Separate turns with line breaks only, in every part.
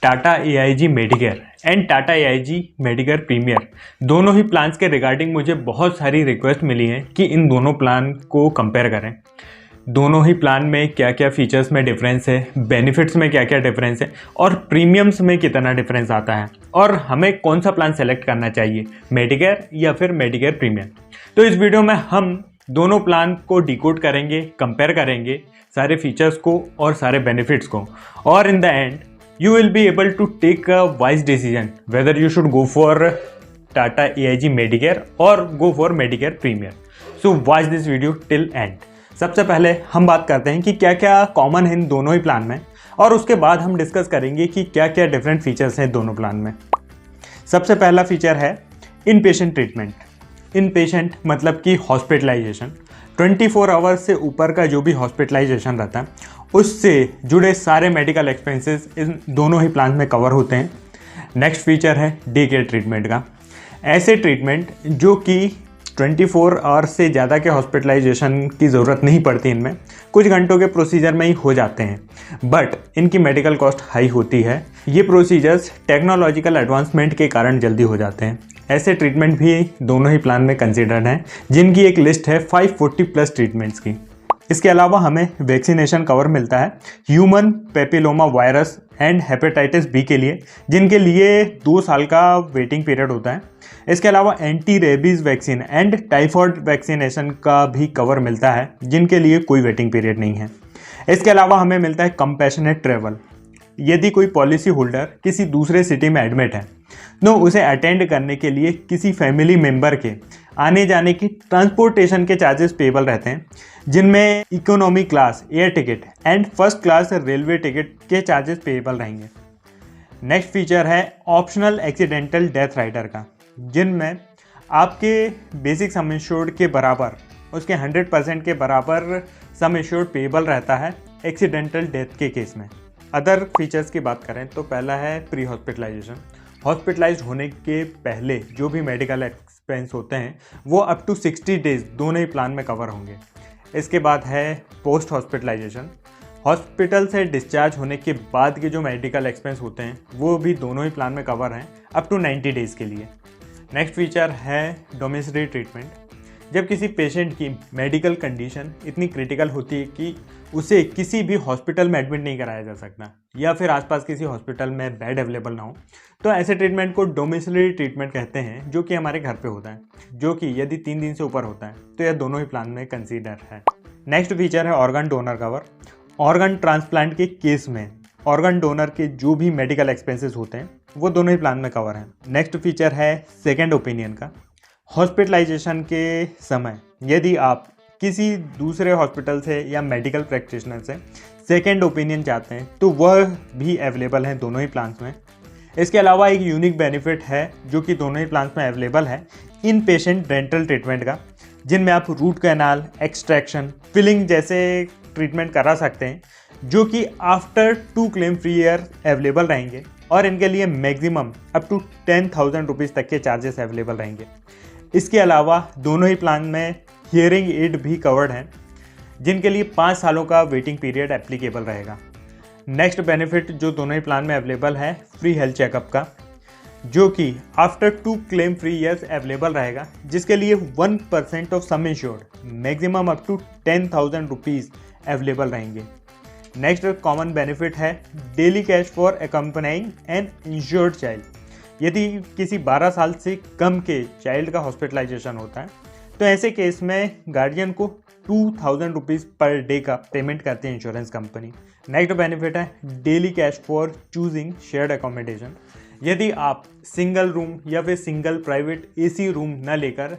Tata AIG Medicare and Tata AIG Medicare premier दोनों ही plans के रिगार्डिंग मुझे बहुत सारी रिक्वेस्ट मिली हैं कि इन दोनों प्लान को कंपेयर करें। दोनों ही प्लान में क्या क्या फीचर्स में डिफरेंस है, बेनिफिट्स में क्या क्या डिफरेंस है और प्रीमियम्स में कितना डिफरेंस आता है और हमें कौन सा प्लान सेलेक्ट करना चाहिए, मेडिकेयर या फिर मेडिकेयर प्रीमियर। तो इस वीडियो में हम दोनों प्लान को डिकोड करेंगे, कंपेयर करेंगे सारे फीचर्स को और सारे बेनिफिट्स को, और in the end you will be able to take a wise decision whether you should go for Tata AIG Medicare or go for Medicare Premier. So watch this video till end. सबसे पहले हम बात करते हैं कि क्या क्या common है इन दोनों ही प्लान में, और उसके बाद हम डिस्कस करेंगे कि क्या क्या डिफरेंट फीचर्स हैं दोनों प्लान में। सबसे पहला फीचर है इन पेशेंट ट्रीटमेंट। इन पेशेंट मतलब कि हॉस्पिटलाइजेशन। 24 आवर्स से ऊपर का जो भी हॉस्पिटलाइजेशन रहता है उससे जुड़े सारे मेडिकल एक्सपेंसेस इन दोनों ही प्लान में कवर होते हैं। नेक्स्ट फीचर है डे केयर ट्रीटमेंट का। ऐसे ट्रीटमेंट जो कि 24 आवर्स से ज़्यादा के हॉस्पिटलाइजेशन की ज़रूरत नहीं पड़ती, इनमें कुछ घंटों के प्रोसीजर में ही हो जाते हैं, बट इनकी मेडिकल कॉस्ट हाई होती है। ये प्रोसीजर्स टेक्नोलॉजिकल एडवांसमेंट के कारण जल्दी हो जाते हैं। ऐसे ट्रीटमेंट भी दोनों ही प्लान में कंसिडर्ड हैं, जिनकी एक लिस्ट है 540 प्लस ट्रीटमेंट्स की। इसके अलावा हमें वैक्सीनेशन कवर मिलता है human papilloma virus and hepatitis B के लिए, जिनके लिए 2 साल का वेटिंग पीरियड होता है। इसके अलावा anti rabies vaccine and typhoid vaccination का भी कवर मिलता है, जिनके लिए कोई वेटिंग पीरियड नहीं है। इसके अलावा हमें मिलता है कंपैशनेट ट्रैवल। यदि कोई पॉलिसी होल्डर किसी दूसरे सिटी में एडमिट है तो उसे अटेंड करने के लिए किसी फैमिली मेंबर के आने जाने की ट्रांसपोर्टेशन के चार्जेस पेबल रहते हैं, जिनमें economy class air ticket and first class railway ticket के चार्जेस पेबल रहेंगे। नेक्स्ट फीचर है ऑप्शनल एक्सीडेंटल डेथ राइडर का, जिनमें आपके बेसिक सम इंश्योर्ड के बराबर, उसके 100% के बराबर सम इंश्योर्ड पेबल रहता है एक्सीडेंटल डेथ के केस में। अदर फीचर्स की बात करें तो पहला है प्री हॉस्पिटलाइजेशन। हॉस्पिटलाइज होने के पहले जो भी मेडिकल एक्सपेंस होते हैं वो अप टू 60 डेज दोनों ही प्लान में कवर होंगे। इसके बाद है पोस्ट हॉस्पिटलाइजेशन। हॉस्पिटल से डिस्चार्ज होने के बाद के जो मेडिकल एक्सपेंस होते हैं वो भी दोनों ही प्लान में कवर हैं अप टू 90 डेज़ के लिए। नेक्स्ट फीचर है डोमिसाइल ट्रीटमेंट। जब किसी पेशेंट की मेडिकल कंडीशन इतनी क्रिटिकल होती है कि उसे किसी भी हॉस्पिटल में एडमिट नहीं कराया जा सकता या फिर आसपास किसी हॉस्पिटल में बेड अवेलेबल ना हो, तो ऐसे ट्रीटमेंट को डोमिसाइल ट्रीटमेंट कहते हैं, जो कि हमारे घर पे होता है, जो कि यदि 3 दिन से ऊपर होता है तो यह दोनों ही प्लान में कंसीडर है। नेक्स्ट फीचर है organ donor cover. Organ transplant के केस में ऑर्गन डोनर के जो भी मेडिकल एक्सपेंसेस होते हैं वो दोनों ही प्लान में कवर हैं। नेक्स्ट फीचर है सेकेंड ओपिनियन का। हॉस्पिटलाइजेशन के समय यदि आप किसी दूसरे हॉस्पिटल से या मेडिकल प्रैक्टिशनर से सेकेंड ओपिनियन चाहते हैं तो वह भी अवेलेबल है दोनों ही प्लान्स में। इसके अलावा एक यूनिक बेनिफिट है जो कि दोनों ही प्लान्स में अवेलेबल है इन पेशेंट डेंटल ट्रीटमेंट का, जिनमें आप रूट कैनाल, एक्सट्रैक्शन, फिलिंग जैसे ट्रीटमेंट करा सकते हैं, जो कि after 2 claim free year available रहेंगे, और इनके लिए मैक्सिमम अप टू 10,000 रुपीज़ तक के चार्जेस अवेलेबल रहेंगे। इसके अलावा दोनों ही प्लान में हियरिंग एड भी कवर्ड हैं, जिनके लिए 5 सालों का वेटिंग पीरियड एप्लीकेबल रहेगा। नेक्स्ट बेनिफिट जो दोनों ही प्लान में अवेलेबल है फ्री हेल्थ चेकअप का, जो कि after 2 claim free years available रहेगा, जिसके लिए 1% of sum insured maximum up to 10,000 rupees available रहेंगे। नेक्स्ट कॉमन बेनिफिट है daily cash for accompanying an insured child. यदि किसी 12 साल से कम के चाइल्ड का हॉस्पिटलाइजेशन होता है तो ऐसे केस में गार्डियन को 2,000 रुपीज़ पर डे का पेमेंट करती है इंश्योरेंस कंपनी। नेक्स्ट बेनिफिट है daily cash for choosing shared accommodation. यदि आप सिंगल रूम या फिर सिंगल प्राइवेट AC रूम न लेकर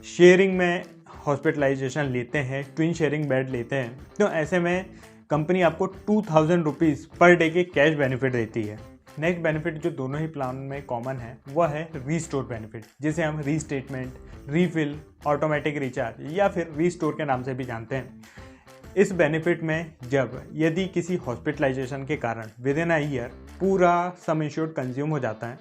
शेयरिंग में हॉस्पिटलाइजेशन लेते हैं, ट्विन शेयरिंग बेड लेते हैं, तो ऐसे में कंपनी आपको 2,000 रुपीज़ पर डे के कैश बेनिफिट देती है। नेक्स्ट बेनिफिट जो दोनों ही प्लान में कॉमन है वह है रीस्टोर बेनिफिट, जिसे हम रीस्टेटमेंट, रीफिल, ऑटोमेटिक रिचार्ज या फिर रीस्टोर के नाम से भी जानते हैं। इस बेनिफिट में यदि किसी हॉस्पिटलाइजेशन के कारण विद इन अ ईयर पूरा सम इंश्योर्ड कंज्यूम हो जाता है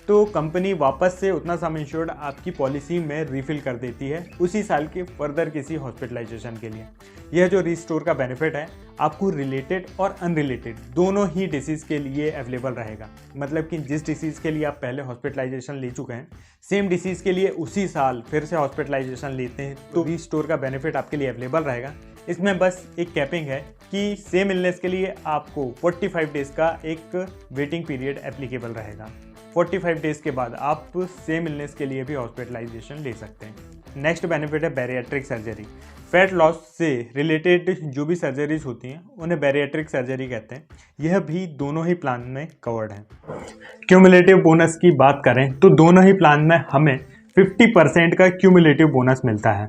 तो कंपनी वापस से उतना सम इंश्योर्ड आपकी पॉलिसी में रिफिल कर देती है उसी साल के फर्दर किसी हॉस्पिटलाइजेशन के लिए। यह जो रीस्टोर का बेनिफिट है आपको रिलेटेड और अनरिलेटेड दोनों ही डिसीज़ के लिए अवेलेबल रहेगा। मतलब कि जिस डिसीज़ के लिए आप पहले हॉस्पिटलाइजेशन ले चुके हैं, सेम डिसीज़ के लिए उसी साल फिर से हॉस्पिटलाइजेशन लेते हैं तो रीस्टोर का बेनिफिट आपके लिए अवेलेबल रहेगा। इसमें बस एक कैपिंग है कि सेम इलनेस के लिए आपको 45 डेज़ का एक वेटिंग पीरियड एप्लीकेबल रहेगा। 45 डेज़ के बाद आप सेम इलनेस के लिए भी हॉस्पिटलाइजेशन ले सकते हैं। नेक्स्ट बेनिफिट है बैरिएट्रिक सर्जरी। फैट लॉस से रिलेटेड जो भी सर्जरीज होती हैं उन्हें बैरिएट्रिक सर्जरी कहते हैं। यह भी दोनों ही प्लान में कवर्ड है। क्यूमुलेटिव बोनस की बात करें तो दोनों ही प्लान में हमें 50% का क्यूमुलेटिव बोनस मिलता है,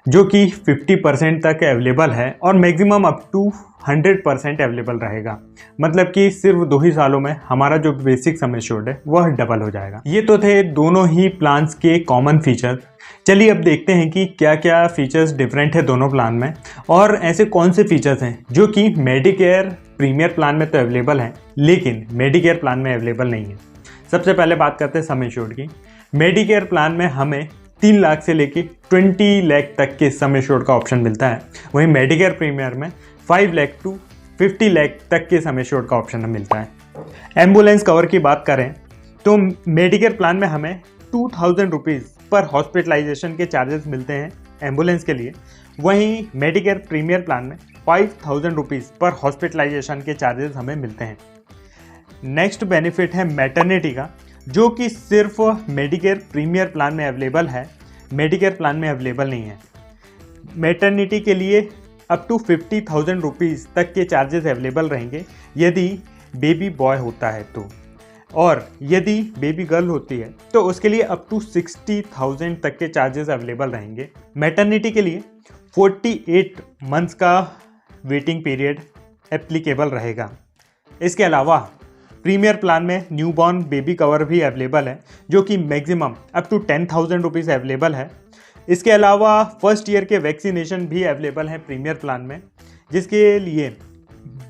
जो कि 50% तक अवेलेबल है और मैक्सिमम अप टू 100% अवेलेबल रहेगा। मतलब कि सिर्फ 2 ही सालों में हमारा जो बेसिक सम एश्योर्ड है वह डबल हो जाएगा। ये तो थे दोनों ही प्लान्स के कॉमन फीचर्स। चलिए अब देखते हैं कि क्या क्या फीचर्स डिफरेंट है दोनों प्लान में और ऐसे कौन से फीचर्स हैं जो कि मेडिकेयर प्रीमियर प्लान में तो अवेलेबल हैं लेकिन मेडिकेयर प्लान में अवेलेबल नहीं है। सबसे पहले बात करते हैं सम एश्योर्ड की। मेडिकेयर प्लान में हमें 3 लाख से लेके 20 लाख तक के सम एश्योर्ड का ऑप्शन मिलता है। वहीं मेडिकेयर प्रीमियर में 5 लाख टू 50 लाख तक के सम एश्योर्ड का ऑप्शन मिलता है। एम्बुलेंस कवर की बात करें तो मेडिकेयर प्लान में हमें 2000 रुपीज़ पर हॉस्पिटलाइजेशन के चार्जेस मिलते हैं एम्बुलेंस के लिए। वहीं मेडिकेयर प्रीमियर प्लान में 5000 रुपीज़ पर हॉस्पिटलाइजेशन के चार्जेस हमें मिलते हैं। नेक्स्ट बेनिफिट है मैटरनिटी का, जो कि सिर्फ मेडिकेयर प्रीमियर प्लान में अवेलेबल है, मेडिकेयर प्लान में अवेलेबल नहीं है। मैटरनिटी के लिए अप टू 50,000 रुपीज़ तक के चार्जेस अवेलेबल रहेंगे यदि बेबी बॉय होता है तो, और यदि बेबी गर्ल होती है तो उसके लिए अप टू 60,000 तक के चार्जेस अवेलेबल रहेंगे। मैटरनिटी के लिए 48 मंथ्स का वेटिंग पीरियड एप्लीकेबल रहेगा। इसके अलावा प्रीमियर प्लान में न्यूबॉर्न बेबी कवर भी अवेलेबल है, जो कि maximum up to 10,000 rupees available है। इसके अलावा फर्स्ट ईयर के वैक्सीनेशन भी अवेलेबल हैं प्रीमियर प्लान में, जिसके लिए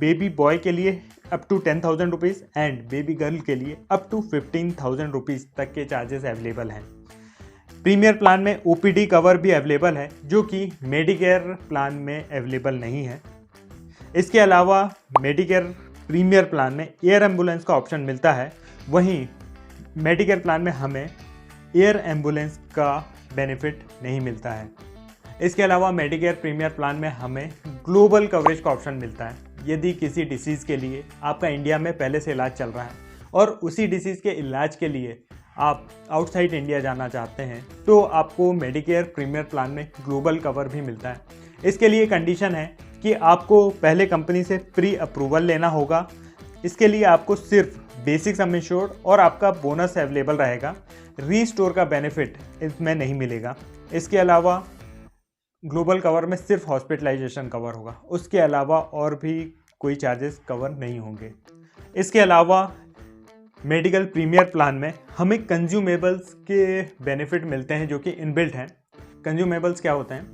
बेबी बॉय के लिए up to 10,000 rupees and baby girl के लिए अप टू 15,000 रुपीज़ तक के चार्जेस अवेलेबल हैं। प्रीमियर प्लान में ओपीडी कवर भी अवेलेबल है, जो कि मेडिकेयर प्लान में अवेलेबल नहीं है। इसके अलावा मेडिकेयर प्रीमियर प्लान में एयर एम्बुलेंस का ऑप्शन मिलता है, वहीं मेडिकेयर प्लान में हमें एयर एम्बुलेंस का बेनिफिट नहीं मिलता है। इसके अलावा मेडिकेयर प्रीमियर प्लान में हमें ग्लोबल कवरेज का ऑप्शन मिलता है। यदि किसी डिसीज़ के लिए आपका इंडिया में पहले से इलाज चल रहा है और उसी डिसीज़ के इलाज के लिए आप आउटसाइड इंडिया जाना चाहते हैं तो आपको मेडिकेयर प्रीमियर प्लान में ग्लोबल कवर भी मिलता है। इसके लिए कंडीशन है कि आपको पहले कंपनी से प्री अप्रूवल लेना होगा। इसके लिए आपको सिर्फ बेसिक सम एश्योर्ड और आपका बोनस अवेलेबल रहेगा। रीस्टोर का बेनिफिट इसमें नहीं मिलेगा। इसके अलावा ग्लोबल कवर में सिर्फ हॉस्पिटलाइजेशन कवर होगा, उसके अलावा और भी कोई चार्जेस कवर नहीं होंगे। इसके अलावा मेडिकल प्रीमियर प्लान में हमें कंज्यूमेबल्स के बेनिफिट मिलते हैं जो कि इनबिल्ट हैं। कंज्यूमेबल्स क्या होते हैं?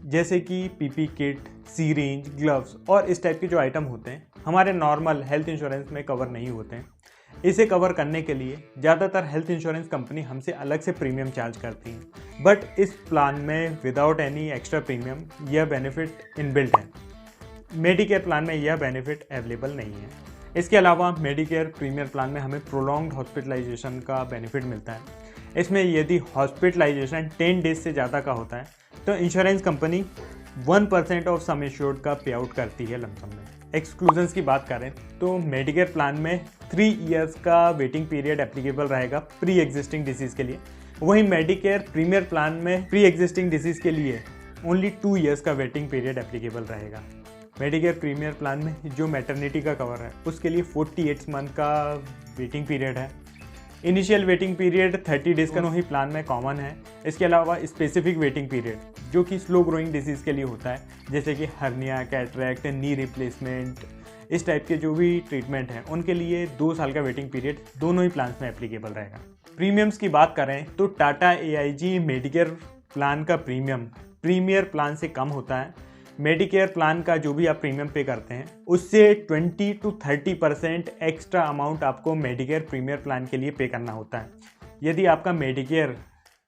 जैसे कि पीपी किट, सीरिंज, ग्लव्स और इस टाइप के जो आइटम होते हैं हमारे नॉर्मल हेल्थ इंश्योरेंस में कवर नहीं होते हैं। इसे कवर करने के लिए ज़्यादातर हेल्थ इंश्योरेंस कंपनी हमसे अलग से प्रीमियम चार्ज करती हैं, बट इस प्लान में विदाउट एनी एक्स्ट्रा प्रीमियम यह बेनिफिट इनबिल्ट है। मेडिकेयर प्लान में यह बेनिफिट अवेलेबल नहीं है। इसके अलावा मेडिकेयर प्रीमियर प्लान में हमें प्रोलॉन्ग्ड हॉस्पिटलाइजेशन का बेनिफिट मिलता है। इसमें यदि हॉस्पिटलाइजेशन 10 डेज से ज़्यादा का होता है तो insurance company 1% of sum assured का पे आउट करती है लमसम में। एक्सक्लूजन्स की बात करें तो मेडिकेयर प्लान में 3 इयर्स का वेटिंग पीरियड एप्लीकेबल रहेगा प्री एग्जिस्टिंग डिसीज़ के लिए। वहीं मेडिकेयर प्रीमियर प्लान में प्री एग्जिस्टिंग डिसीज़ के लिए ओनली 2 इयर्स का वेटिंग पीरियड एप्लीकेबल रहेगा। मेडिकेयर प्रीमियर प्लान में जो मैटरनिटी का कवर है उसके लिए 48 मंथ का वेटिंग पीरियड है। इनिशियल वेटिंग पीरियड 30 डेज़ का ही प्लान में कॉमन है। इसके अलावा स्पेसिफिक वेटिंग पीरियड जो कि स्लो ग्रोइंग डिसीज़ के लिए होता है, जैसे कि हर्निया, कैटरैक्ट, नी रिप्लेसमेंट, इस टाइप के जो भी ट्रीटमेंट हैं उनके लिए 2 साल का वेटिंग पीरियड दोनों ही प्लान्स में एप्लीकेबल रहेगा। प्रीमियम्स की बात करें तो टाटा AIG मेडिकेयर प्लान का प्रीमियम प्रीमियर प्लान से कम होता है, मेडिकेयर प्लान का जो भी आप प्रीमियम पे करते हैं उससे 20 to 30% एक्स्ट्रा अमाउंट आपको मेडिकेयर प्रीमियर प्लान के लिए पे करना होता है। यदि आपका मेडिकेयर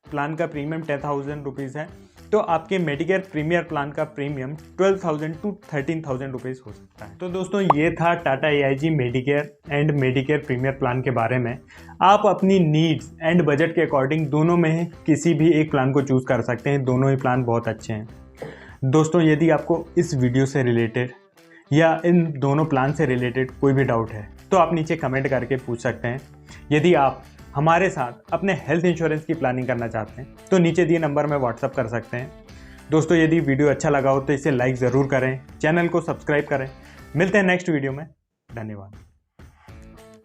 प्लान का प्रीमियम 10,000 रुपीज़ है तो आपके मेडिकेयर प्रीमियर प्लान का प्रीमियम 12,000 to 13,000 रुपीज़ हो सकता है। तो दोस्तों ये था Tata AIG Medicare and Medicare premier plan के बारे में। आप अपनी नीड्स एंड बजट के अकॉर्डिंग दोनों में किसी भी एक प्लान को चूज़ कर सकते हैं। दोनों ही प्लान बहुत अच्छे हैं। दोस्तों यदि आपको इस वीडियो से रिलेटेड या इन दोनों प्लान से रिलेटेड कोई भी डाउट है तो आप नीचे कमेंट करके पूछ सकते हैं। यदि आप हमारे साथ अपने हेल्थ इंश्योरेंस की प्लानिंग करना चाहते हैं तो नीचे दिए नंबर में व्हाट्सअप कर सकते हैं। दोस्तों यदि वीडियो अच्छा लगा हो तो इसे लाइक ज़रूर करें, चैनल को सब्सक्राइब करें। मिलते हैं नेक्स्ट वीडियो में। धन्यवाद।